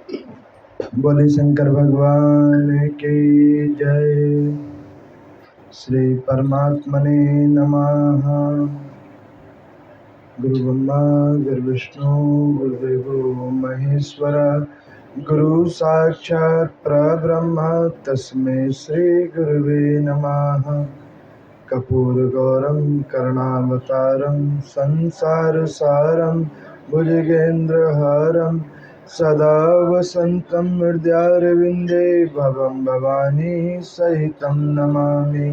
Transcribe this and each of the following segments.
बोले शंकर भगवान की जय। श्री परमात्मने नमः। गुरु ब्रह्मा गुरु विष्णु गुरुदेवो महेश्वर, गुरु साक्षात् परब्रह्म तस्मै श्री गुरुवे नमः। कर्पूरगौरं करुणावतारं संसार सारं भुजगेन्द्रहारं सदा वसन्तं हृदयारविन्दे भवं भवानी सहितं नमामि।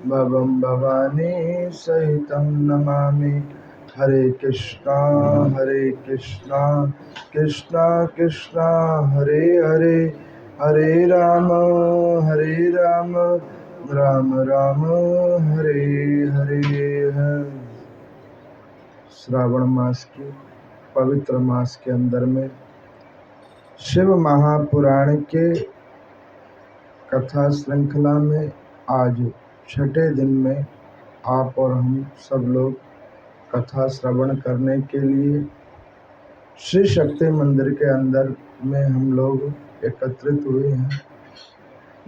भवं भवानी सहितं नमामि। हरे कृष्णा कृष्णा कृष्णा हरे हरे, हरे राम राम राम हरे हरे है। श्रावण मास के पवित्र मास के अंदर में शिव महापुराण के कथा श्रृंखला में आज छठे दिन में आप और हम सब लोग कथा श्रवण करने के लिए श्री शक्ति मंदिर के अंदर में हम लोग एकत्रित हुए हैं।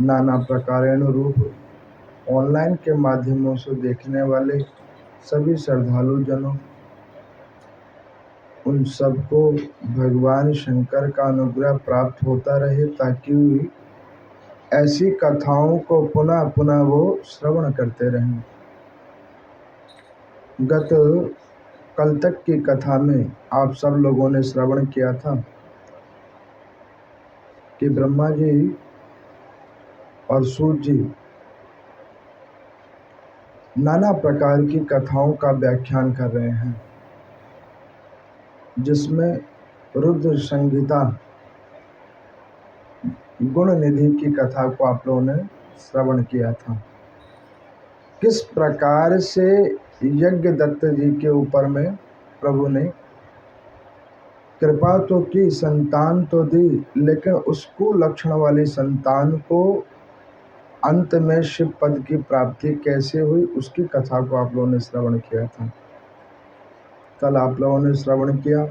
नाना प्रकारेण रूप ऑनलाइन के माध्यमों से देखने वाले सभी श्रद्धालु जनों, उन सबको भगवान शंकर का अनुग्रह प्राप्त होता रहे ताकि ऐसी कथाओं को पुनः पुनः वो श्रवण करते रहें। गत कल तक की कथा में आप सब लोगों ने श्रवण किया था कि ब्रह्मा जी और सूर्य जी नाना प्रकार की कथाओं का व्याख्यान कर रहे हैं, जिसमें रुद्र संहिता गुण निधि की कथा को आप लोगों ने श्रवण किया था। किस प्रकार से यज्ञ दत्त जी के ऊपर में प्रभु ने कृपा तो की, संतान तो दी, लेकिन उसको लक्षण वाली संतान को अंत में शिव पद की प्राप्ति कैसे हुई, उसकी कथा को आप लोगों ने श्रवण किया था। कल आप लोगों ने श्रवण किया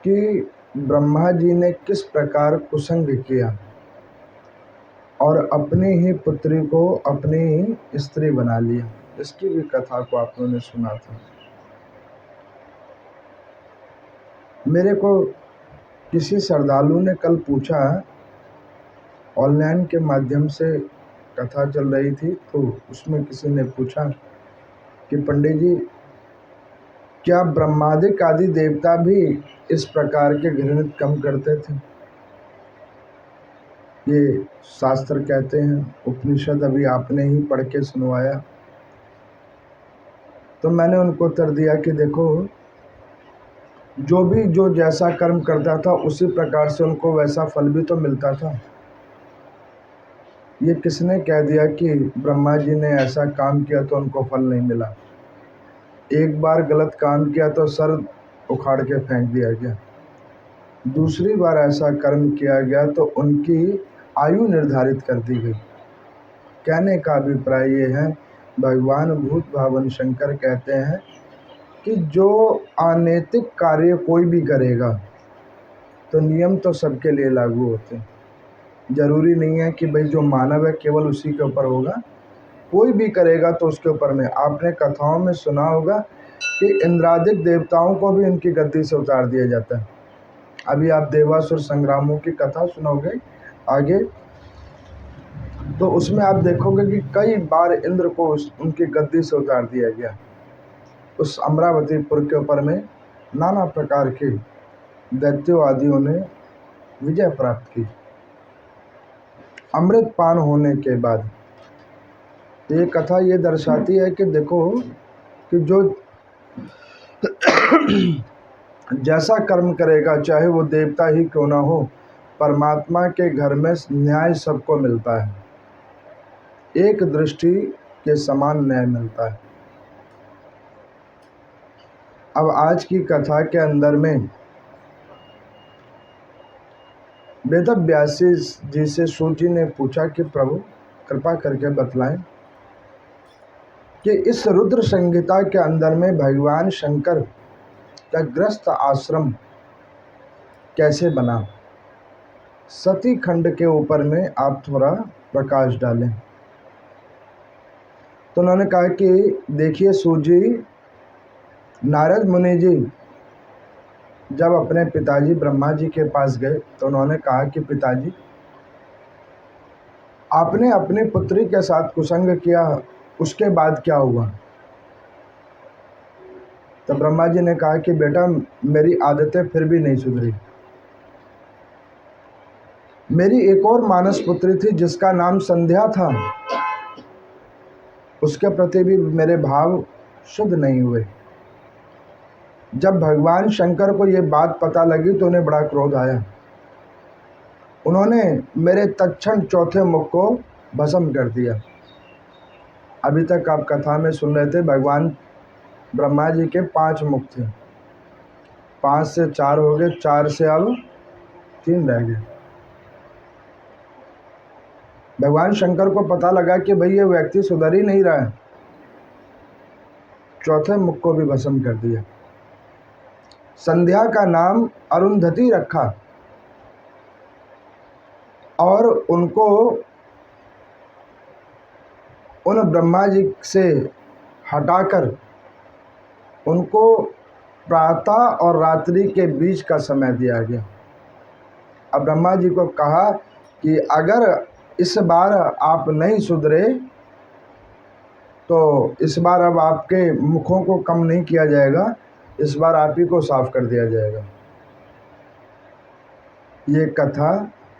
कि ब्रह्मा जी ने किस प्रकार कुसंग किया और अपनी ही पुत्री को अपनी ही स्त्री बना लिया। इसकी भी कथा को आप लोगों ने सुना था। मेरे को किसी श्रद्धालु ने कल पूछा, ऑनलाइन के माध्यम से कथा चल रही थी, तो उसमें किसी ने पूछा कि पंडित जी, क्या ब्रह्मादिक आदि देवता भी इस प्रकार के घृणित कर्म करते थे? ये शास्त्र कहते हैं, उपनिषद अभी आपने ही पढ़ के सुनवाया। तो मैंने उनको उत्तर दिया कि देखो, जो जैसा कर्म करता था उसी प्रकार से उनको वैसा फल भी तो मिलता था। ये किसने कह दिया कि ब्रह्मा जी ने ऐसा काम किया तो उनको फल नहीं मिला? एक बार गलत काम किया तो सर उखाड़ के फेंक दिया गया, दूसरी बार ऐसा कर्म किया गया तो उनकी आयु निर्धारित कर दी गई। कहने का अभिप्राय ये है, भगवान भूत भावन शंकर कहते हैं कि जो अनैतिक कार्य कोई भी करेगा तो नियम तो सबके लिए लागू होते हैं। जरूरी नहीं है कि भाई जो मानव है केवल उसी के ऊपर होगा, कोई भी करेगा तो उसके ऊपर में। आपने कथाओं में सुना होगा कि इंद्रादिक देवताओं को भी इनकी गद्दी से उतार दिया जाता है। अभी आप देवासुर संग्रामों की कथा सुनोगे आगे, तो उसमें आप देखोगे कि कई बार इंद्र को उनकी गद्दी से उतार दिया गया। उस अमरावतीपुर के ऊपर में नाना प्रकार के दैत्यों आदियों ने विजय प्राप्त की अमृत पान होने के बाद। ये कथा ये दर्शाती है कि देखो कि जो जैसा कर्म करेगा, चाहे वो देवता ही क्यों ना हो, परमात्मा के घर में न्याय सबको मिलता है, एक दृष्टि के समान न्याय मिलता है। अब आज की कथा के अंदर में वेदव्यास जी से सूर्य जी ने पूछा कि प्रभु कृपा करके बतलाएं कि इस रुद्र संहिता के अंदर में भगवान शंकर का ग्रस्त आश्रम कैसे बना, सती खंड के ऊपर में आप थोड़ा प्रकाश डालें। तो उन्होंने कहा कि देखिए सूत जी, नारद मुनि जी जब अपने पिताजी ब्रह्मा जी के पास गए तो उन्होंने कहा कि पिताजी, आपने अपनी पुत्री के साथ कुसंग किया, उसके बाद क्या हुआ? तो ब्रह्मा जी ने कहा कि बेटा, मेरी आदतें फिर भी नहीं सुधरी। मेरी एक और मानस पुत्री थी जिसका नाम संध्या था, उसके प्रति भी मेरे भाव शुद्ध नहीं हुए। जब भगवान शंकर को ये बात पता लगी तो उन्हें बड़ा क्रोध आया। उन्होंने मेरे तत्क्षण चौथे मुख को भस्म कर दिया। अभी तक आप कथा में सुन रहे थे, भगवान ब्रह्मा जी के 5 मुख थे, 5 से 4 हो गए, 4 से अब 3 रह गए। भगवान शंकर को पता लगा कि भाई ये व्यक्ति सुधर ही नहीं रहा है, चौथे मुख को भी भस्म कर दिया। संध्या का नाम अरुंधति रखा और उनको उन ब्रह्मा जी से हटाकर उनको प्रातः और रात्रि के बीच का समय दिया गया। अब ब्रह्मा जी को कहा कि अगर इस बार आप नहीं सुधरे तो इस बार अब आपके मुखों को कम नहीं किया जाएगा, इस बार आप ही को साफ कर दिया जाएगा। ये कथा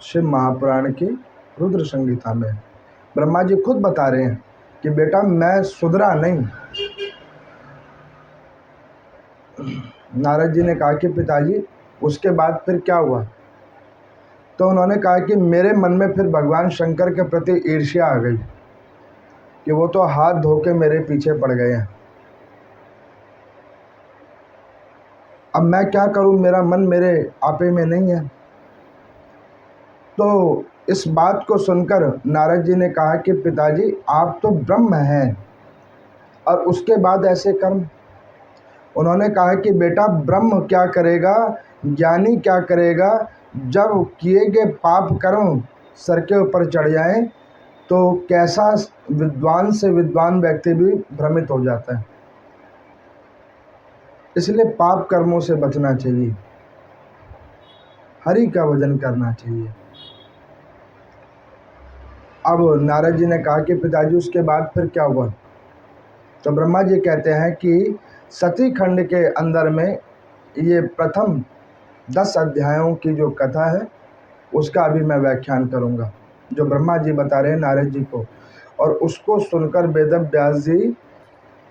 शिव महापुराण की रुद्र संहिता में है। ब्रह्मा जी खुद बता रहे हैं कि बेटा मैं सुधरा नहीं। नारद जी ने कहा कि पिताजी उसके बाद फिर क्या हुआ? तो उन्होंने कहा कि मेरे मन में फिर भगवान शंकर के प्रति ईर्ष्या आ गई कि वो तो हाथ धो के मेरे पीछे पड़ गए हैं। अब मैं क्या करूं, मेरा मन मेरे आपे में नहीं है। तो इस बात को सुनकर नारद जी ने कहा कि पिताजी आप तो ब्रह्म हैं और उसके बाद ऐसे कर्म। उन्होंने कहा कि बेटा ब्रह्म क्या करेगा, ज्ञानी क्या करेगा, जब किए गए पाप कर्म सर के ऊपर चढ़ जाएं तो कैसा विद्वान से विद्वान व्यक्ति भी भ्रमित हो जाता है। इसलिए पाप कर्मों से बचना चाहिए, हरि का भजन करना चाहिए। अब नारद जी ने कहा कि पिताजी उसके बाद फिर क्या हुआ? तो ब्रह्मा जी कहते हैं कि सती खंड के अंदर में ये प्रथम 10 अध्यायों की जो कथा है उसका अभी मैं व्याख्यान करूंगा, जो ब्रह्मा जी बता रहे हैं नारद जी को, और उसको सुनकर वेद व्यास जी,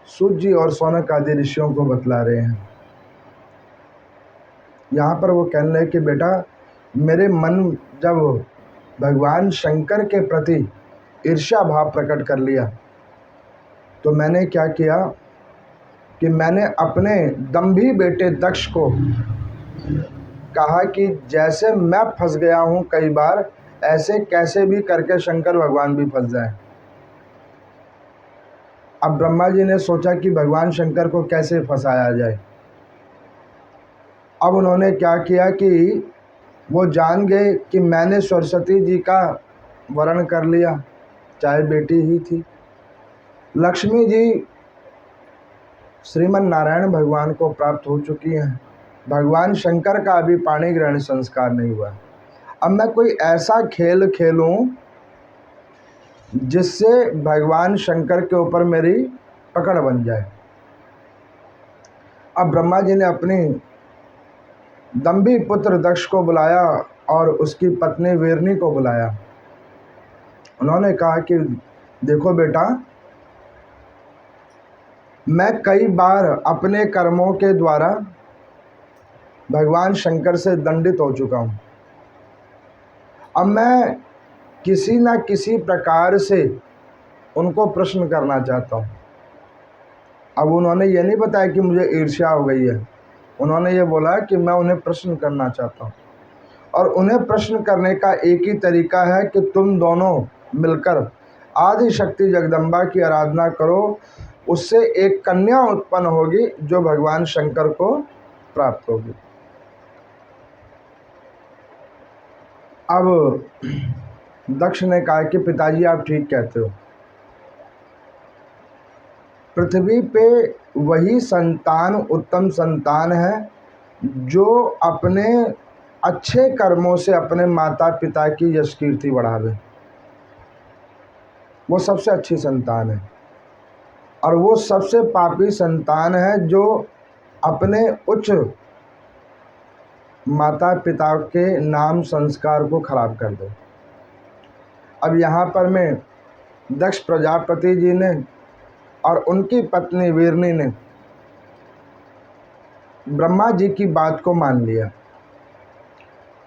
सूत जी और सौनक आदि ऋषियों को बतला रहे हैं। यहाँ पर वो कहने लगे कि बेटा मेरे मन जब भगवान शंकर के प्रति ईर्ष्या भाव प्रकट कर लिया तो मैंने क्या किया कि मैंने अपने दंभी बेटे दक्ष को कहा कि जैसे मैं फंस गया हूँ कई बार, ऐसे कैसे भी करके शंकर भगवान भी फंस जाए। अब ब्रह्मा जी ने सोचा कि भगवान शंकर को कैसे फंसाया जाए। अब उन्होंने क्या किया कि वो जान गए कि मैंने सरस्वती जी का वरण कर लिया, चाहे बेटी ही थी। लक्ष्मी जी श्रीमन नारायण भगवान को प्राप्त हो चुकी हैं, भगवान शंकर का अभी पाणी ग्रहण संस्कार नहीं हुआ। अब मैं कोई ऐसा खेल खेलूं जिससे भगवान शंकर के ऊपर मेरी पकड़ बन जाए। अब ब्रह्मा जी ने अपनी दंभी पुत्र दक्ष को बुलाया और उसकी पत्नी वीरनी को बुलाया। उन्होंने कहा कि देखो बेटा, मैं कई बार अपने कर्मों के द्वारा भगवान शंकर से दंडित हो चुका हूँ। अब मैं किसी न किसी प्रकार से उनको प्रश्न करना चाहता हूँ। अब उन्होंने ये नहीं बताया कि मुझे ईर्ष्या हो गई है, उन्होंने ये बोला कि मैं उन्हें प्रश्न करना चाहता हूँ। और उन्हें प्रश्न करने का एक ही तरीका है कि तुम दोनों मिलकर आदि शक्ति जगदम्बा की आराधना करो, उससे एक कन्या उत्पन्न होगी जो भगवान शंकर को प्राप्त होगी। अब दक्ष ने कहा कि पिताजी आप ठीक कहते हो, पृथ्वी पे वही संतान उत्तम संतान है जो अपने अच्छे कर्मों से अपने माता पिता की यश कीर्ति बढ़ावे। वो सबसे अच्छी संतान है। और वो सबसे पापी संतान है जो अपने उच्च माता पिता के नाम संस्कार को खराब कर दे। अब यहाँ पर मैं दक्ष प्रजापति जी ने और उनकी पत्नी वीरनी ने ब्रह्मा जी की बात को मान लिया।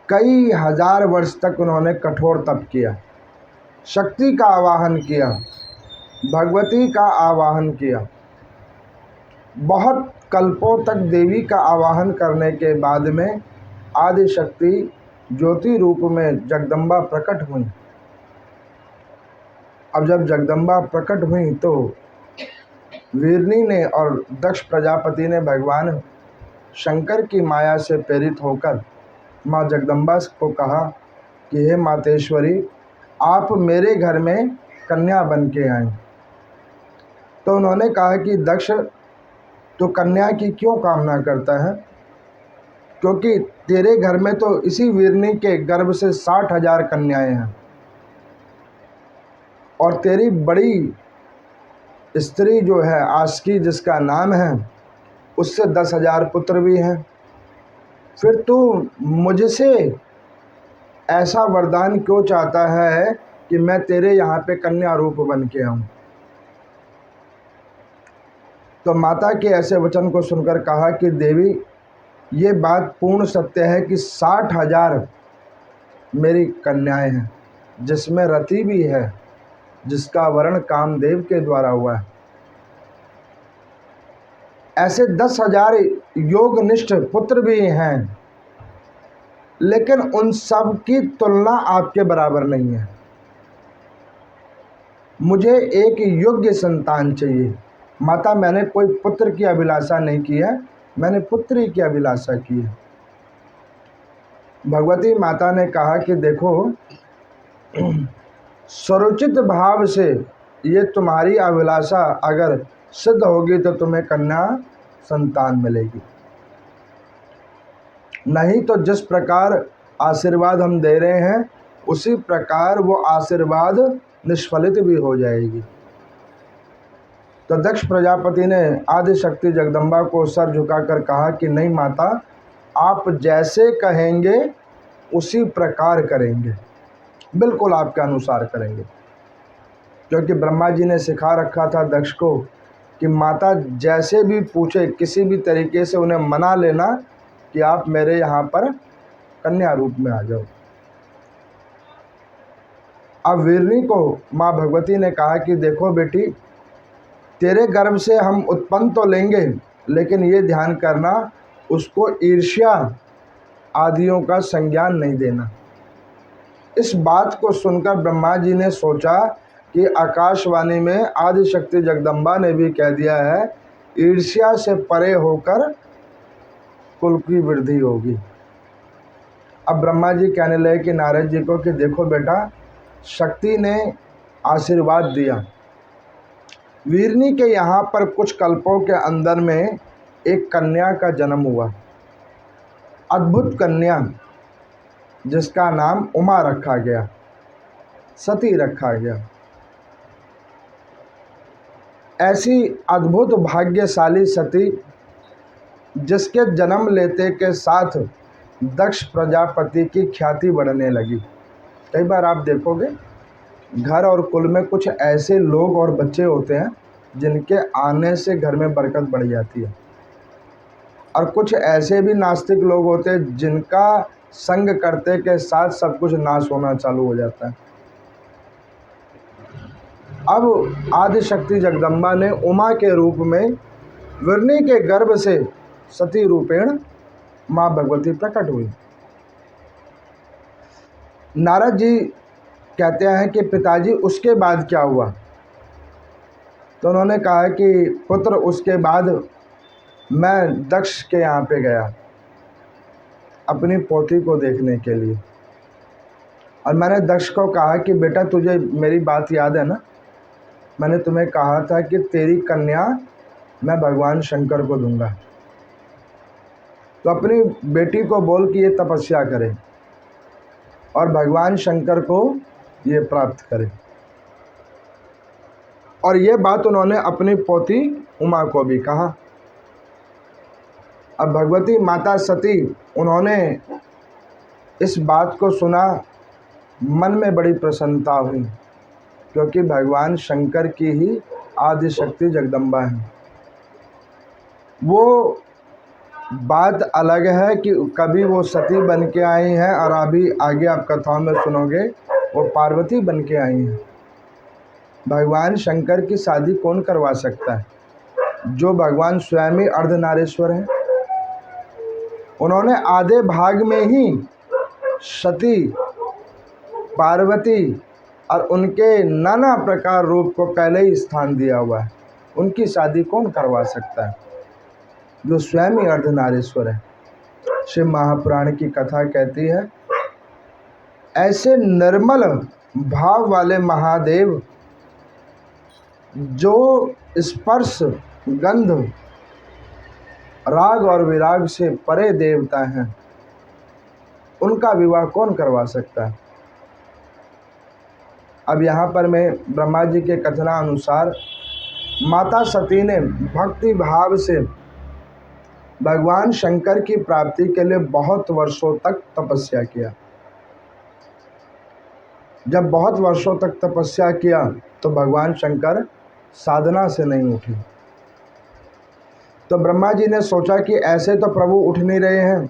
कई हजार वर्ष तक उन्होंने कठोर तप किया, शक्ति का आवाहन किया, भगवती का आवाहन किया। बहुत कल्पों तक देवी का आवाहन करने के बाद में आदि शक्ति ज्योति रूप में जगदम्बा प्रकट हुई। अब जब जगदम्बा प्रकट हुई तो वीरनी ने और दक्ष प्रजापति ने भगवान शंकर की माया से प्रेरित होकर माँ जगदम्बा को कहा कि हे मातेश्वरी, आप मेरे घर में कन्या बन के आए। तो उन्होंने कहा कि दक्ष, तो कन्या की क्यों कामना करता है, क्योंकि तेरे घर में तो इसी वीरनी के गर्भ से 60,000 कन्याएं हैं और तेरी बड़ी स्त्री जो है आस्की जिसका नाम है, उससे 10,000 पुत्र भी हैं। फिर तू मुझसे ऐसा वरदान क्यों चाहता है कि मैं तेरे यहाँ पे कन्या रूप बन के आऊँ। तो माता के ऐसे वचन को सुनकर कहा कि देवी, ये बात पूर्ण सत्य है कि 60,000 मेरी कन्याएं हैं, जिसमें रति भी है, जिसका वर्ण कामदेव के द्वारा हुआ है। ऐसे 10,000 योगनिष्ठ पुत्र भी हैं, लेकिन उन सब की तुलना आपके बराबर नहीं है। मुझे एक योग्य संतान चाहिए। माता, मैंने कोई पुत्र की अभिलाषा नहीं की है, मैंने पुत्री की अभिलाषा की है। भगवती माता ने कहा कि देखो, स्वरोचित भाव से ये तुम्हारी अभिलाषा अगर सिद्ध होगी तो तुम्हें कन्या संतान मिलेगी, नहीं तो जिस प्रकार आशीर्वाद हम दे रहे हैं उसी प्रकार वो आशीर्वाद निष्फलित भी हो जाएगी। तो दक्ष प्रजापति ने आदि शक्ति जगदम्बा को सर झुकाकर कहा कि नहीं माता, आप जैसे कहेंगे उसी प्रकार करेंगे, बिल्कुल आपके अनुसार करेंगे। क्योंकि ब्रह्मा जी ने सिखा रखा था दक्ष को कि माता जैसे भी पूछे किसी भी तरीके से उन्हें मना लेना कि आप मेरे यहाँ पर कन्या रूप में आ जाओ। अब वीरनी को माँ भगवती ने कहा कि देखो बेटी, तेरे गर्भ से हम उत्पन्न तो लेंगे, लेकिन ये ध्यान करना उसको ईर्ष्या आदियों का संज्ञान नहीं देना। इस बात को सुनकर ब्रह्मा जी ने सोचा कि आकाशवाणी में आदि शक्ति जगदम्बा ने भी कह दिया है, ईर्ष्या से परे होकर कुल की वृद्धि होगी। अब ब्रह्मा जी कहने लगे कि नारद जी को कि देखो बेटा, शक्ति ने आशीर्वाद दिया, वीरनी के यहाँ पर कुछ कल्पों के अंदर में एक कन्या का जन्म हुआ, अद्भुत कन्या, जिसका नाम उमा रखा गया, सती रखा गया। ऐसी अद्भुत भाग्यशाली सती जिसके जन्म लेते के साथ दक्ष प्रजापति की ख्याति बढ़ने लगी। कई बार आप देखोगे घर और कुल में कुछ ऐसे लोग और बच्चे होते हैं जिनके आने से घर में बरकत बढ़ जाती है, और कुछ ऐसे भी नास्तिक लोग होते हैं जिनका संग करते के साथ सब कुछ नाश होना चालू हो जाता है। अब आदि शक्ति जगदम्बा ने उमा के रूप में वीरनी के गर्भ से सती रूपेण माँ भगवती प्रकट हुई। नारद जी कहते हैं कि पिताजी उसके बाद क्या हुआ। तो उन्होंने कहा कि पुत्र, उसके बाद मैं दक्ष के यहाँ पे गया अपनी पोती को देखने के लिए। और मैंने दक्ष को कहा कि बेटा तुझे मेरी बात याद है ना, मैंने तुम्हें कहा था कि तेरी कन्या मैं भगवान शंकर को दूंगा, तो अपनी बेटी को बोल कि ये तपस्या करे और भगवान शंकर को ये प्राप्त करे। और ये बात उन्होंने अपनी पोती उमा को भी कहा। अब भगवती माता सती उन्होंने इस बात को सुना, मन में बड़ी प्रसन्नता हुई, क्योंकि भगवान शंकर की ही आदि शक्ति जगदम्बा है। वो बात अलग है कि कभी वो सती बन के आई हैं और अभी आगे आप कथाओं में सुनोगे वो पार्वती बन के आई हैं। भगवान शंकर की शादी कौन करवा सकता है? जो भगवान स्वयं ही अर्धनारीश्वर हैं। उन्होंने आधे भाग में ही सती, पार्वती और उनके नाना प्रकार रूप को पहले ही स्थान दिया हुआ है। उनकी शादी कौन करवा सकता है जो स्वयं ही अर्धनारीश्वर है? शिव महापुराण की कथा कहती है, ऐसे निर्मल भाव वाले महादेव जो स्पर्श, गंध, राग और विराग से परे देवता हैं, उनका विवाह कौन करवा सकता है? अब यहाँ पर मैं ब्रह्मा जी के कथनानुसार माता सती ने भक्ति भाव से भगवान शंकर की प्राप्ति के लिए बहुत वर्षों तक तपस्या किया। जब बहुत वर्षों तक तपस्या किया तो भगवान शंकर साधना से नहीं उठे। तो ब्रह्मा जी ने सोचा कि ऐसे तो प्रभु उठ नहीं रहे हैं,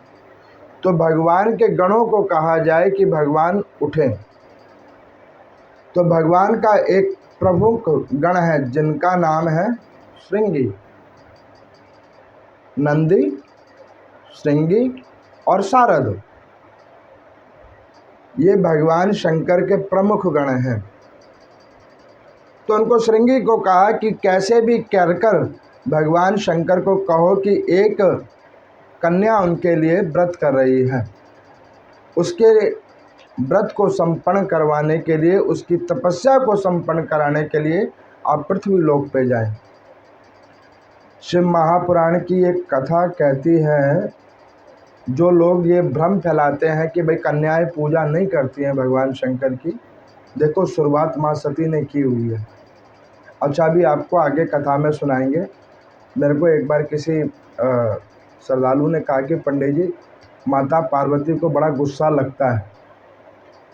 तो भगवान के गणों को कहा जाए कि भगवान उठें। तो भगवान का एक प्रमुख गण है जिनका नाम है श्रृंगी, नंदी, श्रृंगी और शारद। ये भगवान शंकर के प्रमुख गण हैं। तो उनको श्रृंगी को कहा कि कैसे भी कर भगवान शंकर को कहो कि एक कन्या उनके लिए व्रत कर रही है, उसके व्रत को संपन्न करवाने के लिए, उसकी तपस्या को संपन्न कराने के लिए आप पृथ्वी लोक पे जाएं। शिव महापुराण की एक कथा कहती है, जो लोग ये भ्रम फैलाते हैं कि भाई कन्याएं पूजा नहीं करती हैं भगवान शंकर की, देखो शुरुआत माँ सती ने की हुई है। अच्छा, अभी आपको आगे कथा में सुनाएंगे। मेरे को एक बार किसी श्रद्धालु ने कहा कि पंडित जी, माता पार्वती को बड़ा गुस्सा लगता है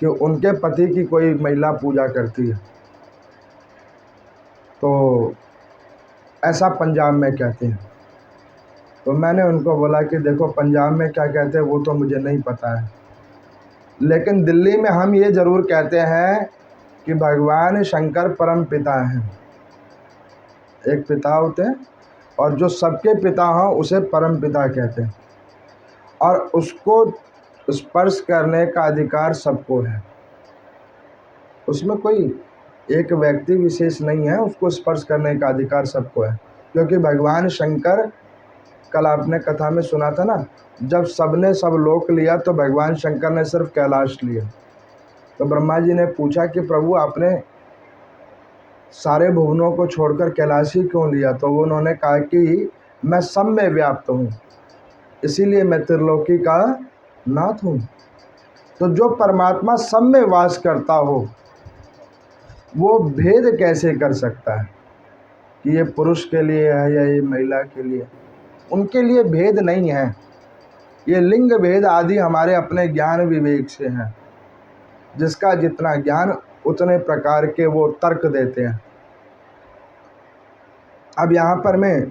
कि उनके पति की कोई महिला पूजा करती है, तो ऐसा पंजाब में कहते हैं। तो मैंने उनको बोला कि देखो पंजाब में क्या कहते हैं वो तो मुझे नहीं पता है, लेकिन दिल्ली में हम ये ज़रूर कहते हैं कि भगवान शंकर परम पिता हैं। एक पिता होते हैं और जो सबके पिता हों उसे परम पिता कहते हैं, और उसको स्पर्श करने का अधिकार सबको है। उसमें कोई एक व्यक्ति विशेष नहीं है, उसको स्पर्श करने का अधिकार सबको है। क्योंकि भगवान शंकर, कल आपने कथा में सुना था ना, जब सबने सब लोक लिया तो भगवान शंकर ने सिर्फ कैलाश लिया। तो ब्रह्मा जी ने पूछा कि प्रभु आपने सारे भुवनों को छोड़कर कैलाश ही क्यों लिया? तो वो उन्होंने कहा कि मैं सब में व्याप्त हूँ, इसीलिए मैं त्रिलोकी का नाथ हूँ। तो जो परमात्मा सब में वास करता हो वो भेद कैसे कर सकता है कि ये पुरुष के लिए है या ये महिला के लिए? उनके लिए भेद नहीं है। ये लिंग भेद आदि हमारे अपने ज्ञान विवेक से हैं। जिसका जितना ज्ञान उतने प्रकार के वो तर्क देते हैं। अब यहाँ पर मैं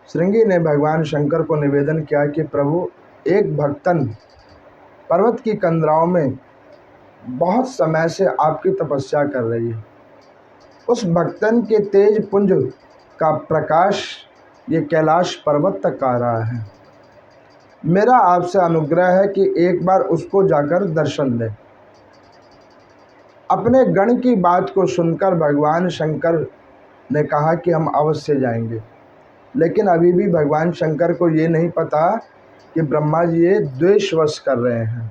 श्रृंगी ने भगवान शंकर को निवेदन किया कि प्रभु, एक भक्तन पर्वत की कंदराओं में बहुत समय से आपकी तपस्या कर रही है। उस भक्तन के तेज पुंज का प्रकाश ये कैलाश पर्वत तक आ रहा है। मेरा आपसे अनुग्रह है कि एक बार उसको जाकर दर्शन दें। अपने गण की बात को सुनकर भगवान शंकर ने कहा कि हम अवश्य जाएंगे। लेकिन अभी भी भगवान शंकर को ये नहीं पता कि ब्रह्मा जी ये द्वेषवश कर रहे हैं।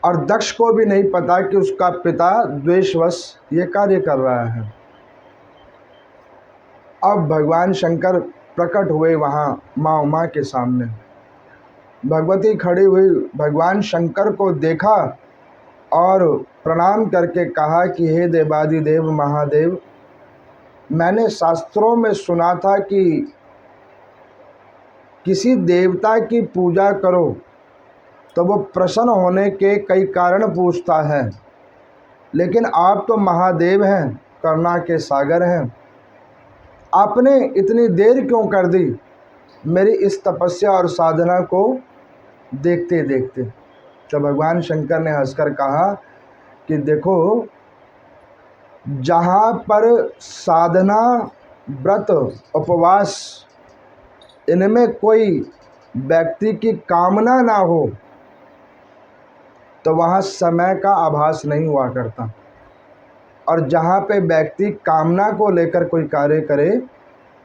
और दक्ष को भी नहीं पता कि उसका पिता द्वेषवश ये कार्य कर रहा है। अब भगवान शंकर प्रकट हुए वहाँ माँ उमा के सामने। भगवती खड़ी हुई भगवान शंकर को देखा और प्रणाम करके कहा कि हे देवादिदेव महादेव, मैंने शास्त्रों में सुना था कि किसी देवता की पूजा करो तो वो प्रसन्न होने के कई कारण पूछता है, लेकिन आप तो महादेव हैं, करुणा के सागर हैं। आपने इतनी देर क्यों कर दी मेरी इस तपस्या और साधना को देखते देखते? तो भगवान शंकर ने हंसकर कहा कि देखो, जहाँ पर साधना, व्रत, उपवास इनमें कोई व्यक्ति की कामना ना हो तो वहाँ समय का आभास नहीं हुआ करता, और जहाँ पे व्यक्ति कामना को लेकर कोई कार्य करे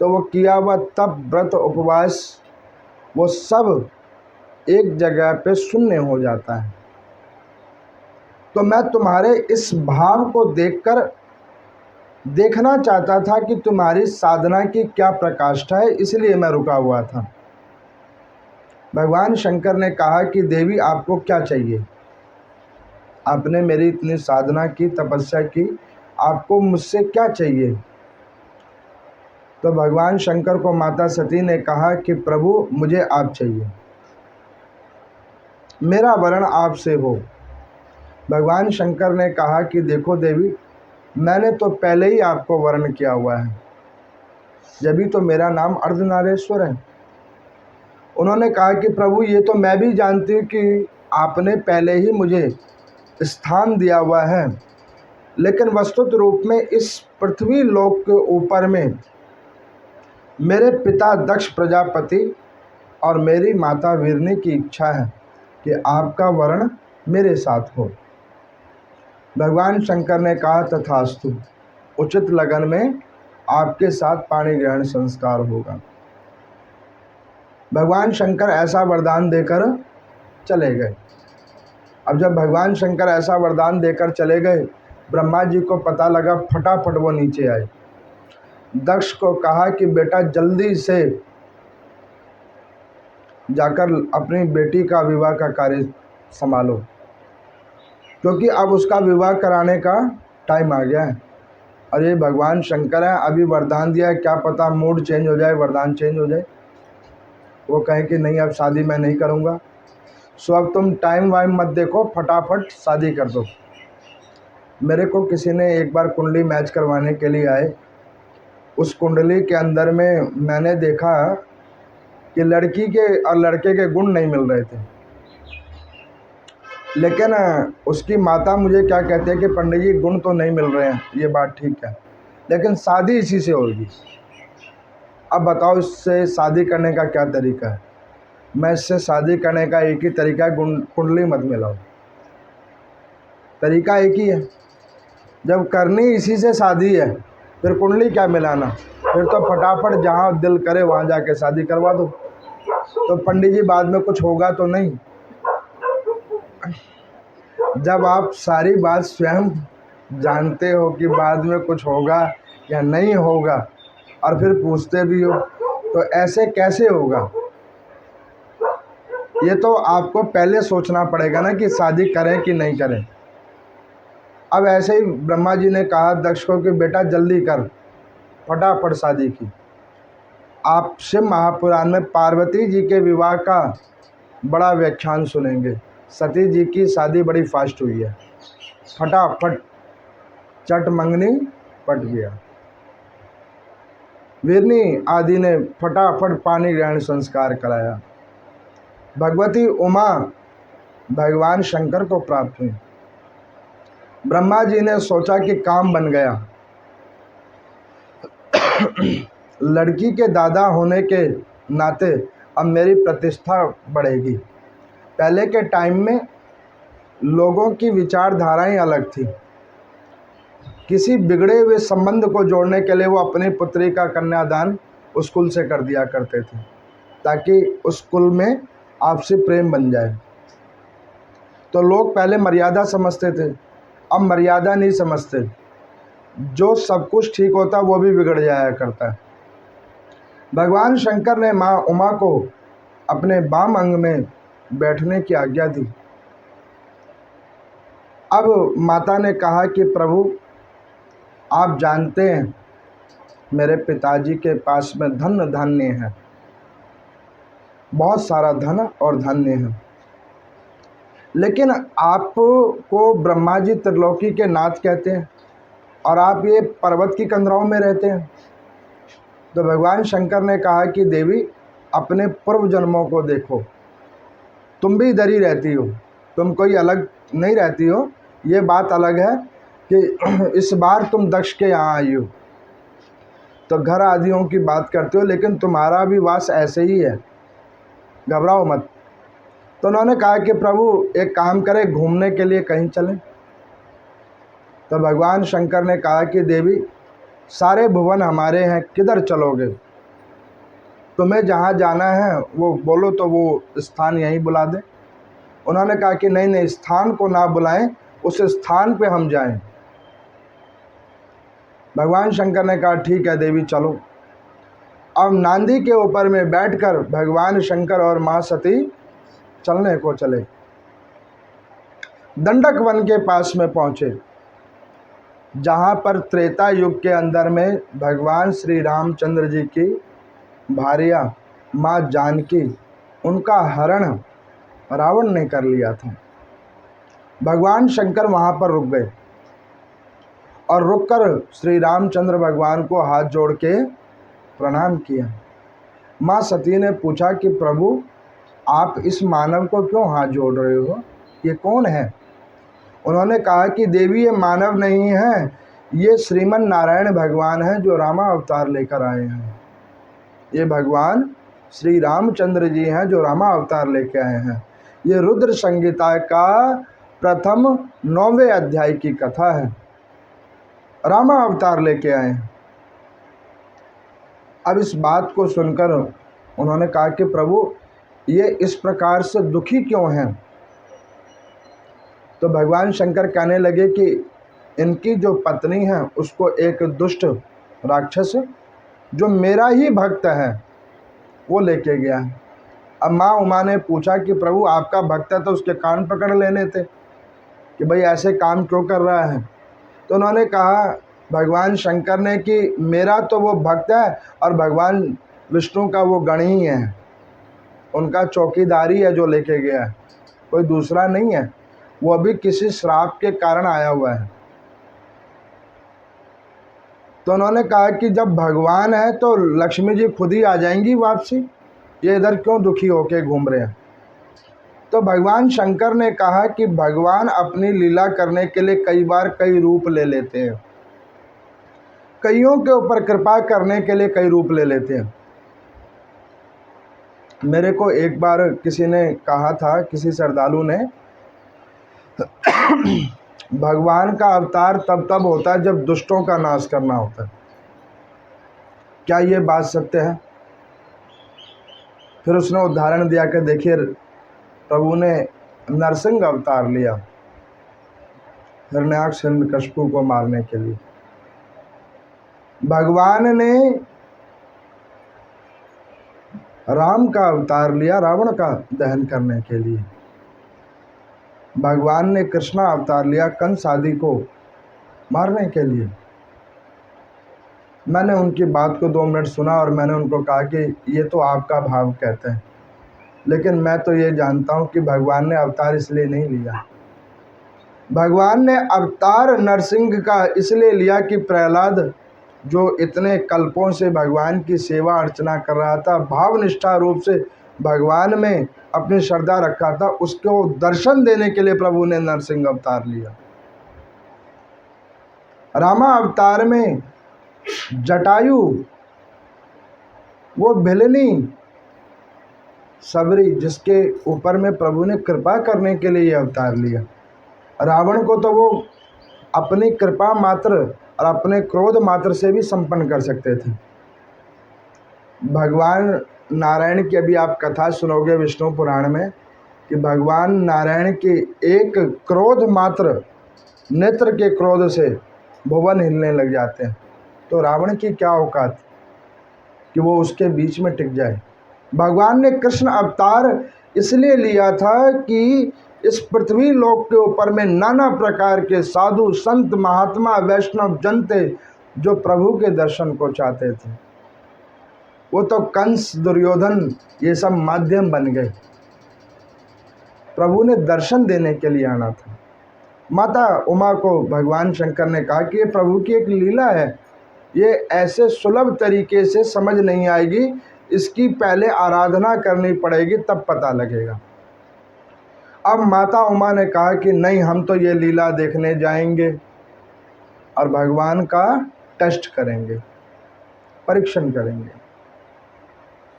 तो वो किया हुआ तप, व्रत, उपवास वो सब एक जगह पे शून्य हो जाता है। तो मैं तुम्हारे इस भाव को देखकर देखना चाहता था कि तुम्हारी साधना की क्या प्रकाष्ठा है, इसलिए मैं रुका हुआ था। भगवान शंकर ने कहा कि देवी, आपको क्या चाहिए? आपने मेरी इतनी साधना की, तपस्या की, आपको मुझसे क्या चाहिए? तो भगवान शंकर को माता सती ने कहा कि प्रभु, मुझे आप चाहिए, मेरा वरण आपसे हो। भगवान शंकर ने कहा कि देखो देवी, मैंने तो पहले ही आपको वर्ण किया हुआ है, जभी तो मेरा नाम अर्धनारेश्वर है। उन्होंने कहा कि प्रभु, ये तो मैं भी जानती हूँ कि आपने पहले ही मुझे स्थान दिया हुआ है, लेकिन वस्तुत रूप में इस पृथ्वी लोक के ऊपर में मेरे पिता दक्ष प्रजापति और मेरी माता वीरनी की इच्छा है कि आपका वर्ण मेरे साथ हो। भगवान शंकर ने कहा तथास्तु, उचित लगन में आपके साथ पाणी ग्रहण संस्कार होगा। भगवान शंकर ऐसा वरदान देकर चले गए। अब जब भगवान शंकर ऐसा वरदान देकर चले गए, ब्रह्मा जी को पता लगा, फटाफट वो नीचे आए। दक्ष को कहा कि बेटा जल्दी से जाकर अपनी बेटी का विवाह का कार्य संभालो, क्योंकि अब उसका विवाह कराने का टाइम आ गया है। और ये भगवान शंकर है, अभी वरदान दिया है, क्या पता मूड चेंज हो जाए, वरदान चेंज हो जाए, वो कहे कि नहीं अब शादी मैं नहीं करूँगा। सो अब तुम टाइम वाइम मत देखो, फटाफट शादी कर दो। मेरे को किसी ने एक बार कुंडली मैच करवाने के लिए आए। उस कुंडली के अंदर में मैंने देखा कि लड़की के और लड़के के गुण नहीं मिल रहे थे, लेकिन उसकी माता मुझे क्या कहते हैं कि पंडित जी गुण तो नहीं मिल रहे हैं, ये बात ठीक है, लेकिन शादी इसी से होगी। अब बताओ इससे शादी करने का क्या तरीका है? मैं इससे शादी करने का एक ही तरीका है, कुंडली मत मिलाओ। तरीका एक ही है, जब करनी इसी से शादी है फिर कुंडली क्या मिलाना? फिर तो फटाफट जहाँ दिल करे वहाँ जाके शादी करवा दो। तो पंडित जी बाद में कुछ होगा तो नहीं? जब आप सारी बात स्वयं जानते हो कि बाद में कुछ होगा या नहीं होगा और फिर पूछते भी हो, तो ऐसे कैसे होगा? ये तो आपको पहले सोचना पड़ेगा ना कि शादी करें कि नहीं करें। अब ऐसे ही ब्रह्मा जी ने कहा दक्ष को कि बेटा जल्दी कर, फटाफट शादी की। आप शिव महापुराण में पार्वती जी के विवाह का बड़ा व्याख्यान सुनेंगे। सती जी की शादी बड़ी फास्ट हुई है, फटाफट चट मंगनी पट गया। वीरनी आदि ने फटाफट पानी ग्रहण संस्कार कराया। भगवती उमा भगवान शंकर को प्राप्त हुई। ब्रह्मा जी ने सोचा कि काम बन गया। लड़की के दादा होने के नाते अब मेरी प्रतिष्ठा बढ़ेगी। पहले के टाइम में लोगों की विचारधाराएं अलग थी। किसी बिगड़े हुए संबंध को जोड़ने के लिए वो अपनी पुत्री का कन्यादान उस कुल से कर दिया करते थे, ताकि उस कुल में आपसी प्रेम बन जाए। तो लोग पहले मर्यादा समझते थे, अब मर्यादा नहीं समझते। जो सब कुछ ठीक होता वो भी बिगड़ जाया करता है। भगवान शंकर ने माँ उमा को अपने वाम अंग में बैठने की आज्ञा दी। अब माता ने कहा कि प्रभु, आप जानते हैं मेरे पिताजी के पास में धन धान्य है, बहुत सारा धन और धान्य है, लेकिन आपको ब्रह्मा जी त्रिलोकी के नाथ कहते हैं और आप ये पर्वत की कंदराओं में रहते हैं। तो भगवान शंकर ने कहा कि देवी, अपने पूर्व जन्मों को देखो, तुम भी इधर ही रहती हो, तुम कोई अलग नहीं रहती हो। ये बात अलग है कि इस बार तुम दक्ष के यहाँ आई हो तो घर आदियों की बात करते हो, लेकिन तुम्हारा भी वास ऐसे ही है, घबराओ मत। तो उन्होंने कहा कि प्रभु एक काम करें, घूमने के लिए कहीं चलें। तो भगवान शंकर ने कहा कि देवी, सारे भुवन हमारे हैं, किधर चलोगे? तुम्हें जहाँ जाना है वो बोलो तो वो स्थान यहीं बुला दे। उन्होंने कहा कि नहीं नहीं, स्थान को ना बुलाएं, उस स्थान पे हम जाएं। भगवान शंकर ने कहा ठीक है देवी, चलो। अब नांदी के ऊपर में बैठकर भगवान शंकर और माँ सती चलने को चले। दंडक वन के पास में पहुँचे, जहाँ पर त्रेता युग के अंदर में भगवान श्री रामचंद्र जी की भार्या माँ जानकी, उनका हरण रावण ने कर लिया था। भगवान शंकर वहाँ पर रुक गए और रुककर श्री रामचंद्र भगवान को हाथ जोड़ के प्रणाम किया। माँ सती ने पूछा कि प्रभु, आप इस मानव को क्यों हाथ जोड़ रहे हो, ये कौन है? उन्होंने कहा कि देवी, ये मानव नहीं है, ये श्रीमन नारायण भगवान है जो रामा अवतार लेकर आए हैं। ये भगवान श्री रामचंद्र जी हैं जो रामा अवतार लेकर आए हैं। ये रुद्र संहिता का प्रथम 9वें अध्याय की कथा है, रामा अवतार लेके आए हैं। अब इस बात को सुनकर उन्होंने कहा कि प्रभु, ये इस प्रकार से दुखी क्यों हैं? तो भगवान शंकर कहने लगे कि इनकी जो पत्नी है उसको एक दुष्ट राक्षस जो मेरा ही भक्त है वो लेके गया है। अब माँ उमा ने पूछा कि प्रभु, आपका भक्त है तो उसके कान पकड़ लेने थे कि भाई ऐसे काम क्यों कर रहा है। तो उन्होंने कहा भगवान शंकर ने कि मेरा तो वो भक्त है और भगवान विष्णु का वो गण ही है, उनका चौकीदारी है जो लेके गया है, कोई दूसरा नहीं है। वो अभी किसी श्राप के कारण आया हुआ है। तो उन्होंने कहा कि जब भगवान है तो लक्ष्मी जी खुद ही आ जाएंगी वापसी, ये इधर क्यों दुखी होके घूम रहे हैं। तो भगवान शंकर ने कहा कि भगवान अपनी लीला करने के लिए कई बार कई रूप ले लेते हैं, कईयों के ऊपर कृपा करने के लिए कई रूप ले लेते हैं। मेरे को एक बार किसी ने कहा था, किसी श्रद्धालु ने, भगवान का अवतार तब तब होता है जब दुष्टों का नाश करना होता है। क्या ये बात सत्य है? फिर उसने उदाहरण दिया कि देखिए, प्रभु ने नरसिंह अवतार लिया हिरण्याक्ष हिरण्यकशिपु को मारने के लिए। भगवान ने राम का अवतार लिया रावण का दहन करने के लिए। भगवान ने कृष्णा अवतार लिया कंस आदि को मारने के लिए। मैंने उनकी बात को 2 मिनट सुना और मैंने उनको कहा कि ये तो आपका भाव कहते हैं, लेकिन मैं तो ये जानता हूँ कि भगवान ने अवतार इसलिए नहीं लिया। भगवान ने अवतार नरसिंह का इसलिए लिया कि प्रहलाद जो इतने कल्पों से भगवान की सेवा अर्चना कर रहा था, भावनिष्ठा रूप से भगवान में अपनी श्रद्धा रखा था, उसको दर्शन देने के लिए प्रभु ने नरसिंह अवतार लिया। रामा अवतार में जटायु, वो भिलनी सबरी, जिसके ऊपर में प्रभु ने कृपा करने के लिए अवतार लिया। रावण को तो वो अपनी कृपा मात्र और अपने क्रोध मात्र से भी संपन्न कर सकते थे। भगवान नारायण की अभी आप कथा सुनोगे विष्णु पुराण में, कि भगवान नारायण के एक क्रोध मात्र, नेत्र के क्रोध से भुवन हिलने लग जाते हैं। तो रावण की क्या औकात कि वो उसके बीच में टिक जाए। भगवान ने कृष्ण अवतार इसलिए लिया था कि इस पृथ्वी लोक के ऊपर में नाना प्रकार के साधु संत महात्मा वैष्णव जन थे जो प्रभु के दर्शन को चाहते थे। वो तो कंस दुर्योधन ये सब माध्यम बन गए, प्रभु ने दर्शन देने के लिए आना था। माता उमा को भगवान शंकर ने कहा कि ये प्रभु की एक लीला है, ये ऐसे सुलभ तरीके से समझ नहीं आएगी, इसकी पहले आराधना करनी पड़ेगी तब पता लगेगा। अब माता उमा ने कहा कि नहीं, हम तो ये लीला देखने जाएंगे और भगवान का टेस्ट करेंगे, परीक्षण करेंगे।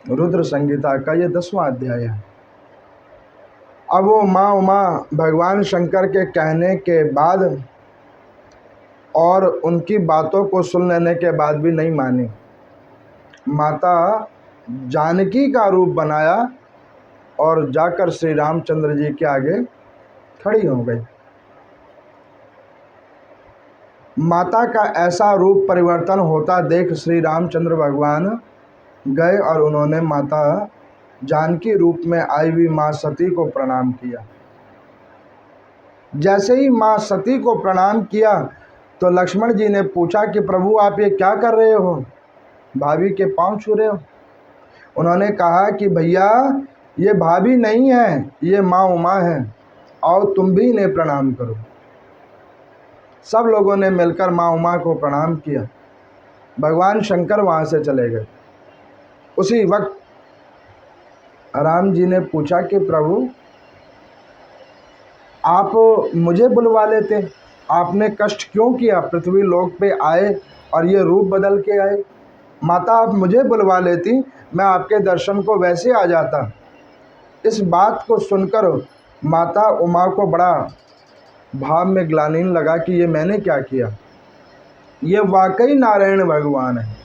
रुद्र संहिता का ये 10वां अध्याय है। अब वो माँ उमा भगवान शंकर के कहने के बाद और उनकी बातों को सुन लेने के बाद भी नहीं मानी। माता जानकी का रूप बनाया और जाकर श्री रामचंद्र जी के आगे खड़ी हो गई। माता का ऐसा रूप परिवर्तन होता देख श्री रामचंद्र भगवान गए और उन्होंने माता जानकी रूप में आई हुई माँ सती को प्रणाम किया। जैसे ही माँ सती को प्रणाम किया तो लक्ष्मण जी ने पूछा कि प्रभु आप ये क्या कर रहे हो, भाभी के पांव छू रहे हो। उन्होंने कहा कि भैया ये भाभी नहीं है, ये माँ उमा है, आओ तुम भी इन्हें प्रणाम करो। सब लोगों ने मिलकर माँ उमा को प्रणाम किया। भगवान शंकर वहाँ से चले गए। उसी वक्त राम जी ने पूछा कि प्रभु आप मुझे बुलवा लेते, आपने कष्ट क्यों किया, पृथ्वी लोक पे आए और ये रूप बदल के आए। माता आप मुझे बुलवा लेती, मैं आपके दर्शन को वैसे आ जाता। इस बात को सुनकर माता उमा को बड़ा भाव में ग्लानि लगा कि ये मैंने क्या किया, ये वाकई नारायण भगवान है।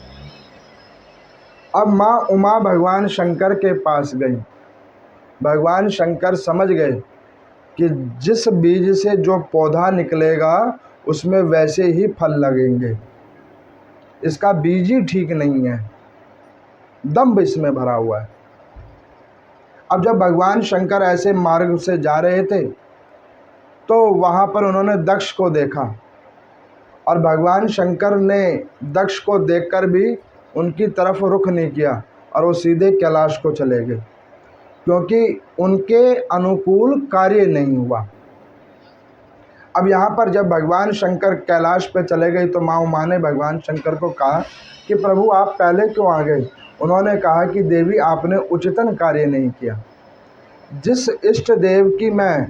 अब माँ उमा भगवान शंकर के पास गई। भगवान शंकर समझ गए कि जिस बीज से जो पौधा निकलेगा उसमें वैसे ही फल लगेंगे, इसका बीज ही ठीक नहीं है, दंभ इसमें भरा हुआ है। अब जब भगवान शंकर ऐसे मार्ग से जा रहे थे तो वहाँ पर उन्होंने दक्ष को देखा और भगवान शंकर ने दक्ष को देखकर भी उनकी तरफ रुख नहीं किया और वो सीधे कैलाश को चले गए, क्योंकि उनके अनुकूल कार्य नहीं हुआ। अब यहाँ पर जब भगवान शंकर कैलाश पे चले गए तो माँ उमा ने भगवान शंकर को कहा कि प्रभु आप पहले क्यों आ गए। उन्होंने कहा कि देवी आपने उचितन कार्य नहीं किया, जिस इष्ट देव की मैं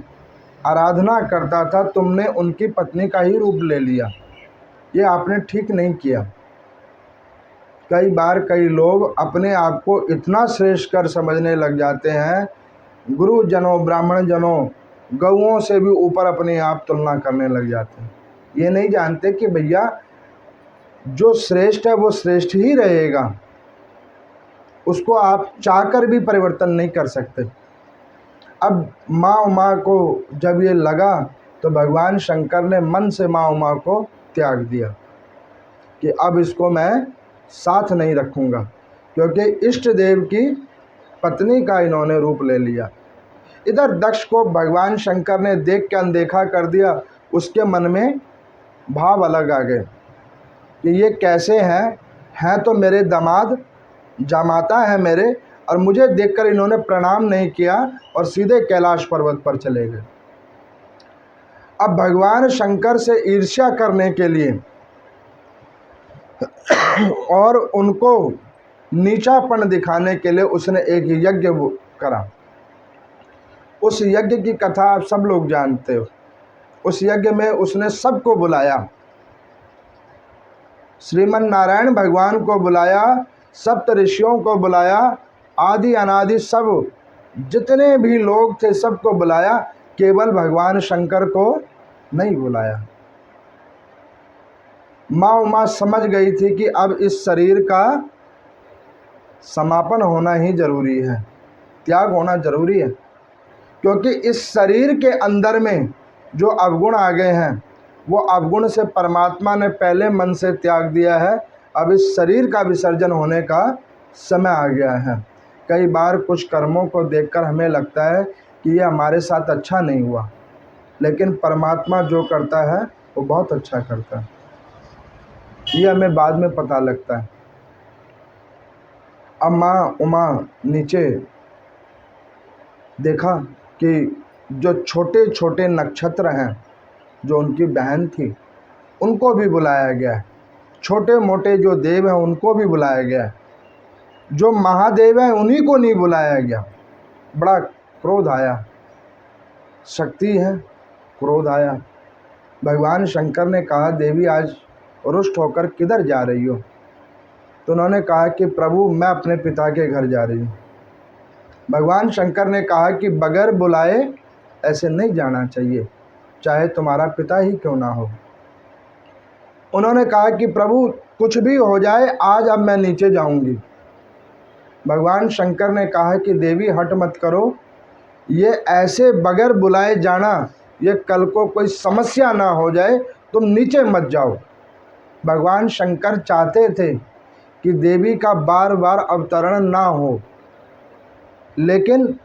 आराधना करता था तुमने उनकी पत्नी का ही रूप ले लिया, ये आपने ठीक नहीं किया। कई बार कई लोग अपने आप को इतना श्रेष्ठ कर समझने लग जाते हैं, गुरुजनों ब्राह्मण जनों गौओं से भी ऊपर अपने आप तुलना करने लग जाते हैं। ये नहीं जानते कि भैया जो श्रेष्ठ है वो श्रेष्ठ ही रहेगा, उसको आप चाहकर भी परिवर्तन नहीं कर सकते। अब माँ उमा को जब ये लगा तो भगवान शंकर ने मन से माँ उमा को त्याग दिया कि अब इसको मैं साथ नहीं रखूँगा, क्योंकि इष्ट देव की पत्नी का इन्होंने रूप ले लिया। इधर दक्ष को भगवान शंकर ने देख के अनदेखा कर दिया। उसके मन में भाव अलग आ गए कि ये कैसे हैं तो मेरे दामाद जामाता है मेरे, और मुझे देखकर इन्होंने प्रणाम नहीं किया और सीधे कैलाश पर्वत पर चले गए। अब भगवान शंकर से ईर्ष्या करने के लिए और उनको नीचापन दिखाने के लिए उसने एक यज्ञ करा। उस यज्ञ की कथा आप सब लोग जानते हो। उस यज्ञ में उसने सबको बुलाया, श्रीमन नारायण भगवान को बुलाया, सप्त ऋषियों को बुलाया, आदि अनादि सब जितने भी लोग थे सबको बुलाया, केवल भगवान शंकर को नहीं बुलाया। माँ उमा समझ गई थी कि अब इस शरीर का समापन होना ही जरूरी है, त्याग होना जरूरी है। क्योंकि इस शरीर के अंदर में जो अवगुण आ गए हैं, वो अवगुण से परमात्मा ने पहले मन से त्याग दिया है। अब इस शरीर का विसर्जन होने का समय आ गया है। कई बार कुछ कर्मों को देखकर हमें लगता है कि ये हमारे साथ अच्छा नहीं हुआ, लेकिन परमात्मा जो करता है वो बहुत अच्छा करता है। ये हमें बाद में पता लगता है। अब माँ उमा नीचे देखा कि जो छोटे छोटे नक्षत्र हैं, जो उनकी बहन थी, उनको भी बुलाया गया है। छोटे मोटे जो देव हैं उनको भी बुलाया गया है। जो महादेव हैं उन्हीं को नहीं बुलाया गया। बड़ा क्रोध आया। शक्ति है, क्रोध आया। भगवान शंकर ने कहा, देवी आज रुष्ट होकर किधर जा रही हो? तो उन्होंने कहा कि प्रभु मैं अपने पिता के घर जा रही हूँ। भगवान शंकर ने कहा कि बगैर बुलाए ऐसे नहीं जाना चाहिए, चाहे तुम्हारा पिता ही क्यों ना हो। उन्होंने कहा कि प्रभु कुछ भी हो जाए, आज अब मैं नीचे जाऊंगी। भगवान शंकर ने कहा कि देवी हट मत करो, ये ऐसे बगैर बुलाए जाना, ये कल को कोई समस्या ना हो जाए, तुम नीचे मत जाओ। भगवान शंकर चाहते थे कि देवी का बार बार अवतरण ना हो, लेकिन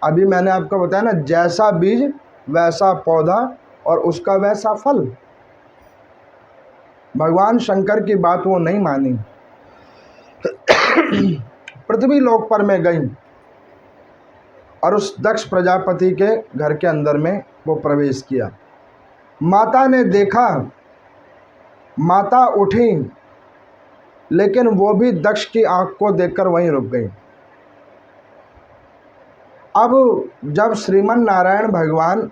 अभी मैंने आपको बताया ना, जैसा बीज वैसा पौधा और उसका वैसा फल। भगवान शंकर की बात वो नहीं मानी। पृथ्वी लोक पर में गई और उस दक्ष प्रजापति के घर के अंदर में वो प्रवेश किया। माता ने देखा, माता उठी, लेकिन वो भी दक्ष की आंख को देखकर वहीं रुक गई। अब जब श्रीमन नारायण भगवान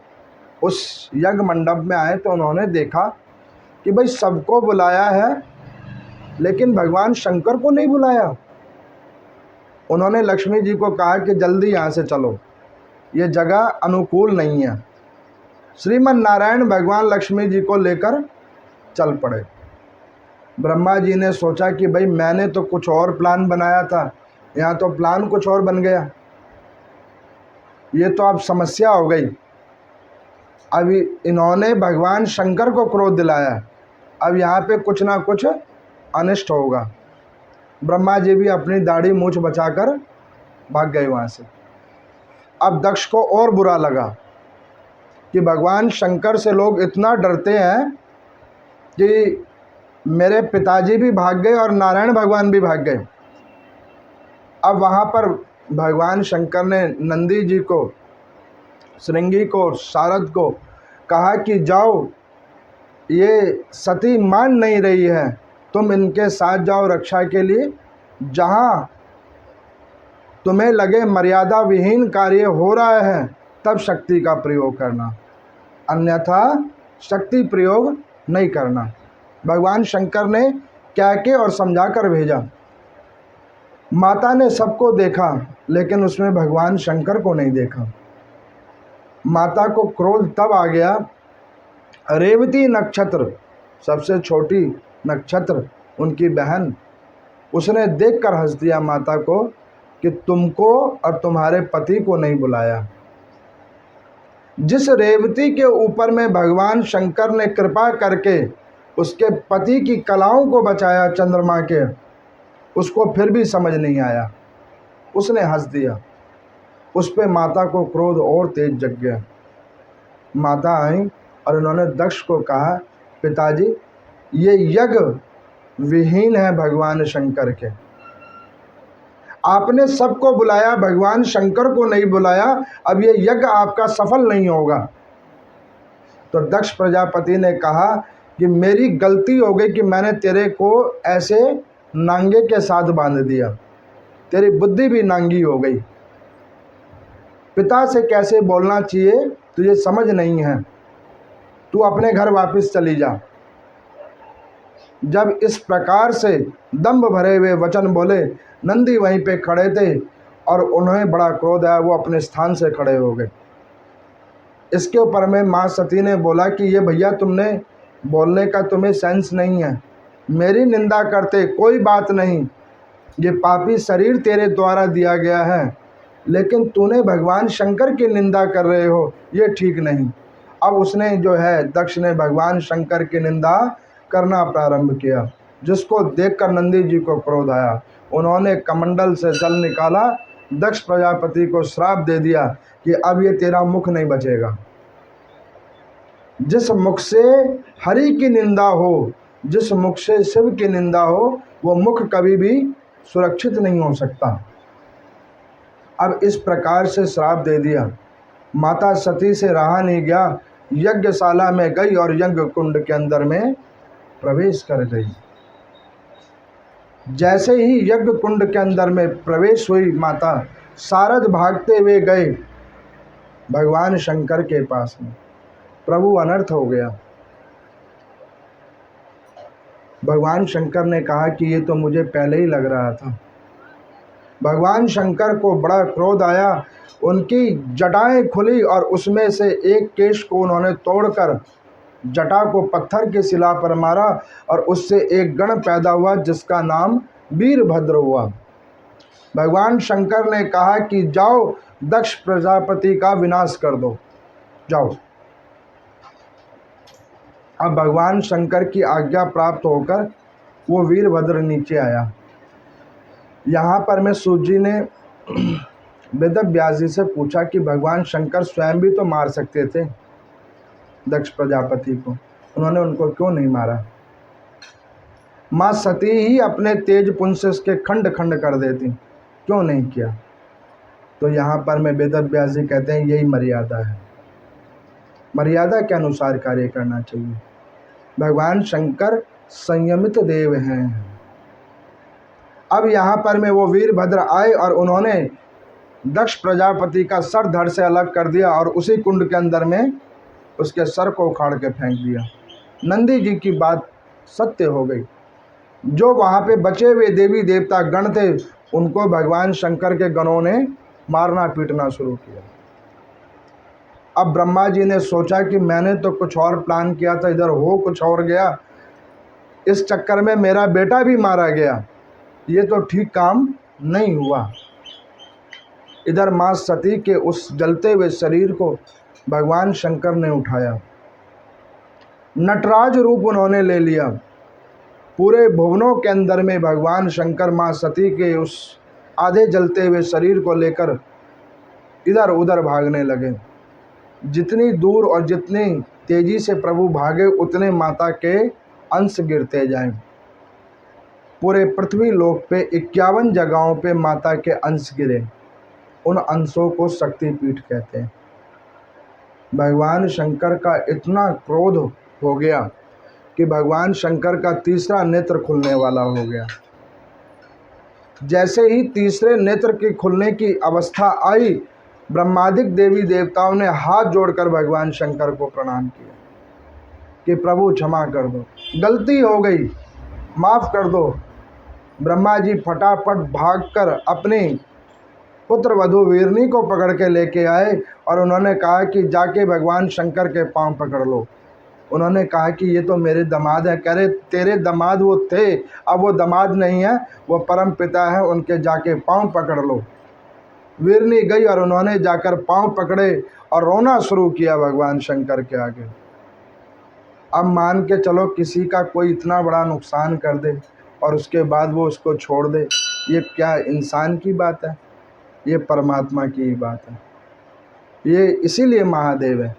उस यज्ञ मंडप में आए तो उन्होंने देखा कि भाई सबको बुलाया है, लेकिन भगवान शंकर को नहीं बुलाया। उन्होंने लक्ष्मी जी को कहा कि जल्दी यहाँ से चलो, ये जगह अनुकूल नहीं है। श्रीमन नारायण भगवान लक्ष्मी जी को लेकर चल पड़े। ब्रह्मा जी ने सोचा कि भाई मैंने तो कुछ और प्लान बनाया था, यहाँ तो प्लान कुछ और बन गया, ये तो अब समस्या हो गई। अभी इन्होंने भगवान शंकर को क्रोध दिलाया, अब यहाँ पे कुछ ना कुछ अनिष्ट होगा। ब्रह्मा जी भी अपनी दाढ़ी मूछ बचाकर भाग गए वहाँ से। अब दक्ष को और बुरा लगा कि भगवान शंकर से लोग इतना डरते हैं कि मेरे पिताजी भी भाग गए और नारायण भगवान भी भाग गए। अब वहाँ पर भगवान शंकर ने नंदी जी को, श्रृंगी को, शारद को कहा कि जाओ, ये सती मान नहीं रही है, तुम इनके साथ जाओ रक्षा के लिए। जहाँ तुम्हें लगे मर्यादा विहीन कार्य हो रहा है, तब शक्ति का प्रयोग करना, अन्यथा शक्ति प्रयोग नहीं करना। भगवान शंकर ने कह के और समझा कर भेजा। माता ने सबको देखा, लेकिन उसमें भगवान शंकर को नहीं देखा। माता को क्रोध तब आ गया, रेवती नक्षत्र, सबसे छोटी नक्षत्र, उनकी बहन, उसने देखकर हंस दिया माता को कि तुमको और तुम्हारे पति को नहीं बुलाया। जिस रेवती के ऊपर में भगवान शंकर ने कृपा करके उसके पति की कलाओं को बचाया चंद्रमा के, उसको फिर भी समझ नहीं आया, उसने हंस दिया। उस पे माता को क्रोध और तेज जग गया। माता आई और उन्होंने दक्ष को कहा, पिताजी ये यज्ञ विहीन है भगवान शंकर के, आपने सबको बुलाया, भगवान शंकर को नहीं बुलाया, अब ये यज्ञ आपका सफल नहीं होगा। तो दक्ष प्रजापति ने कहा कि मेरी गलती हो गई कि मैंने तेरे को ऐसे नांगे के साथ बांध दिया, तेरी बुद्धि भी नांगी हो गई। पिता से कैसे बोलना चाहिए तुझे समझ नहीं है, तू अपने घर वापस चली जा। जब इस प्रकार से दंभ भरे हुए वचन बोले, नंदी वहीं पे खड़े थे और उन्हें बड़ा क्रोध आया, वो अपने स्थान से खड़े हो गए। इसके ऊपर में माँ सती ने बोला कि ये भैया तुमने बोलने का तुम्हें सेंस नहीं है, मेरी निंदा करते कोई बात नहीं, ये पापी शरीर तेरे द्वारा दिया गया है, लेकिन तूने भगवान शंकर की निंदा कर रहे हो, ये ठीक नहीं। अब उसने जो है, दक्ष ने भगवान शंकर की निंदा करना प्रारंभ किया, जिसको देखकर नंदी जी को क्रोध आया। उन्होंने कमंडल से जल निकाला, दक्ष प्रजापति को श्राप दे दिया कि अब ये तेरा मुख नहीं बचेगा। जिस मुख से हरि की निंदा हो, जिस मुख से शिव की निंदा हो, वो मुख कभी भी सुरक्षित नहीं हो सकता। अब इस प्रकार से श्राप दे दिया। माता सती से रहा नहीं गया, यज्ञशाला में गई और यज्ञ कुंड के अंदर में प्रवेश कर गई। जैसे ही यज्ञ कुंड के अंदर में प्रवेश हुई माता, सारद भागते हुए गए भगवान शंकर के पास में। प्रभु अनर्थ हो गया। भगवान शंकर ने कहा कि ये तो मुझे पहले ही लग रहा था। भगवान शंकर को बड़ा क्रोध आया, उनकी जटाएं खुली और उसमें से एक केश को उन्होंने तोड़कर जटा को पत्थर की शिला पर मारा और उससे एक गण पैदा हुआ जिसका नाम वीरभद्र हुआ। भगवान शंकर ने कहा कि जाओ दक्ष प्रजापति का विनाश कर दो, जाओ। अब भगवान शंकर की आज्ञा प्राप्त होकर वो वीरभद्र नीचे आया। यहाँ पर मैं सूत जी ने वेदव्यास जी से पूछा कि भगवान शंकर स्वयं भी तो मार सकते थे दक्ष प्रजापति को, उन्होंने उनको क्यों नहीं मारा? माँ सती ही अपने तेज पुंज से उसके खंड खंड कर देती, क्यों नहीं किया? तो यहाँ पर मैं वेदव्यास जी कहते हैं यही मर्यादा है, मर्यादा के अनुसार कार्य करना चाहिए। भगवान शंकर संयमित देव हैं। अब यहाँ पर में वो वीरभद्र आए और उन्होंने दक्ष प्रजापति का सर धड़ से अलग कर दिया और उसी कुंड के अंदर में उसके सर को उखाड़ के फेंक दिया। नंदी जी की बात सत्य हो गई। जो वहाँ पे बचे हुए देवी देवता गण थे, उनको भगवान शंकर के गणों ने मारना पीटना शुरू किया। अब ब्रह्मा जी ने सोचा कि मैंने तो कुछ और प्लान किया था, इधर हो कुछ और गया, इस चक्कर में मेरा बेटा भी मारा गया, ये तो ठीक काम नहीं हुआ। इधर माँ सती के उस जलते हुए शरीर को भगवान शंकर ने उठाया, नटराज रूप उन्होंने ले लिया। पूरे भुवनों के अंदर में भगवान शंकर माँ सती के उस आधे जलते हुए शरीर को लेकर इधर उधर भागने लगे। जितनी दूर और जितनी तेजी से प्रभु भागे, उतने माता के अंश गिरते जाएं। पूरे पृथ्वी लोक पे 51 जगहों पे माता के अंश गिरे। उन अंशों को शक्तिपीठ कहते हैं। भगवान शंकर का इतना क्रोध हो गया कि भगवान शंकर का तीसरा नेत्र खुलने वाला हो गया। जैसे ही तीसरे नेत्र के खुलने की अवस्था आई, ब्रह्मादिक देवी देवताओं ने हाथ जोड़कर भगवान शंकर को प्रणाम किया कि प्रभु क्षमा कर दो, गलती हो गई, माफ़ कर दो। ब्रह्मा जी फटाफट भागकर अपनी पुत्र वधू वीरनी को पकड़ के लेके आए और उन्होंने कहा कि जाके भगवान शंकर के पांव पकड़ लो। उन्होंने कहा कि ये तो मेरे दामाद हैं। कह रहे तेरे दामाद वो थे, अब वो दामाद नहीं है, वो परम पिता है, उनके जाके पांव पकड़ लो। वीरनी गई और उन्होंने जाकर पांव पकड़े और रोना शुरू किया भगवान शंकर के आगे। अब मान के चलो किसी का कोई इतना बड़ा नुकसान कर दे और उसके बाद वो उसको छोड़ दे, ये क्या इंसान की बात है? ये परमात्मा की ही बात है। ये इसीलिए महादेव है।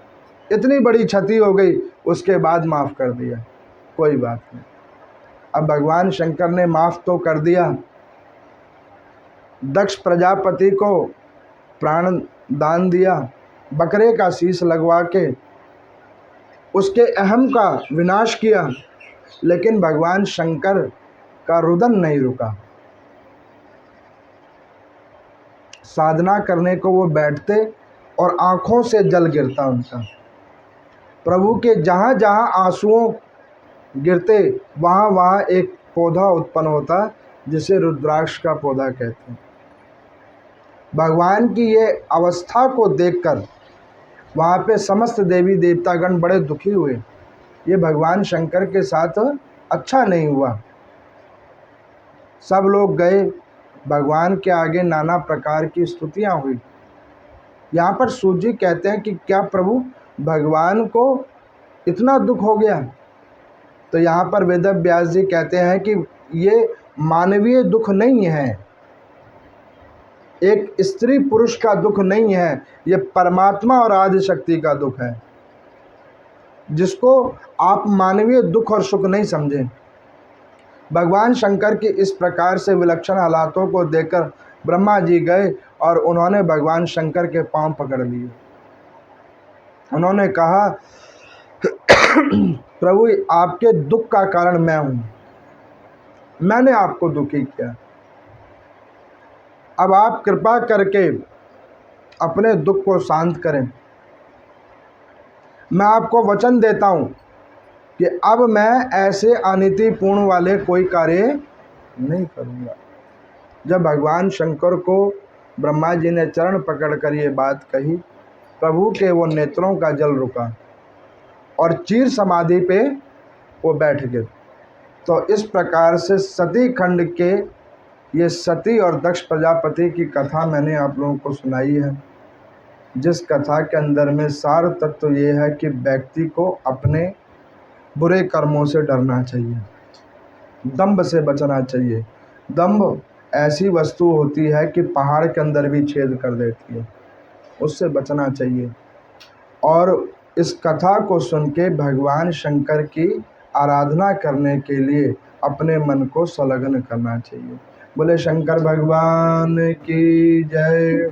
इतनी बड़ी क्षति हो गई, उसके बाद माफ़ कर दिया, कोई बात नहीं। अब भगवान शंकर ने माफ़ तो कर दिया। दक्ष प्रजापति को प्राण दान दिया, बकरे का शीश लगवा के उसके अहम का विनाश किया, लेकिन भगवान शंकर का रुदन नहीं रुका। साधना करने को वो बैठते और आँखों से जल गिरता उनका। प्रभु के जहाँ जहाँ आंसुओं गिरते वहाँ वहाँ एक पौधा उत्पन्न होता, जिसे रुद्राक्ष का पौधा कहते हैं। भगवान की ये अवस्था को देखकर वहाँ पे समस्त देवी देवतागण बड़े दुखी हुए। ये भगवान शंकर के साथ अच्छा नहीं हुआ। सब लोग गए, भगवान के आगे नाना प्रकार की स्तुतियाँ हुई। यहाँ पर सूत जी कहते हैं कि क्या प्रभु भगवान को इतना दुख हो गया? तो यहाँ पर वेद व्यास जी कहते हैं कि ये मानवीय दुख नहीं है, एक स्त्री पुरुष का दुख नहीं है, ये परमात्मा और आदि शक्ति का दुख है, जिसको आप मानवीय दुख और सुख नहीं समझें। भगवान शंकर की इस प्रकार से विलक्षण हालातों को देखकर ब्रह्मा जी गए और उन्होंने भगवान शंकर के पांव पकड़ लिए। उन्होंने कहा, प्रभु आपके दुख का कारण मैं हूँ, मैंने आपको दुखी किया, अब आप कृपा करके अपने दुख को शांत करें। मैं आपको वचन देता हूँ कि अब मैं ऐसे अनीतिपूर्ण वाले कोई कार्य नहीं करूँगा। जब भगवान शंकर को ब्रह्मा जी ने चरण पकड़कर ये बात कही, प्रभु के वो नेत्रों का जल रुका और चीर समाधि पे वो बैठ गए। तो इस प्रकार से सती खंड के ये सती और दक्ष प्रजापति की कथा मैंने आप लोगों को सुनाई है, जिस कथा के अंदर में सार तत्व ये है कि व्यक्ति को अपने बुरे कर्मों से डरना चाहिए, दंभ से बचना चाहिए। दंभ ऐसी वस्तु होती है कि पहाड़ के अंदर भी छेद कर देती है, उससे बचना चाहिए। और इस कथा को सुन के भगवान शंकर की आराधना करने के लिए अपने मन को संलग्न करना चाहिए। बोले शंकर भगवान की जय।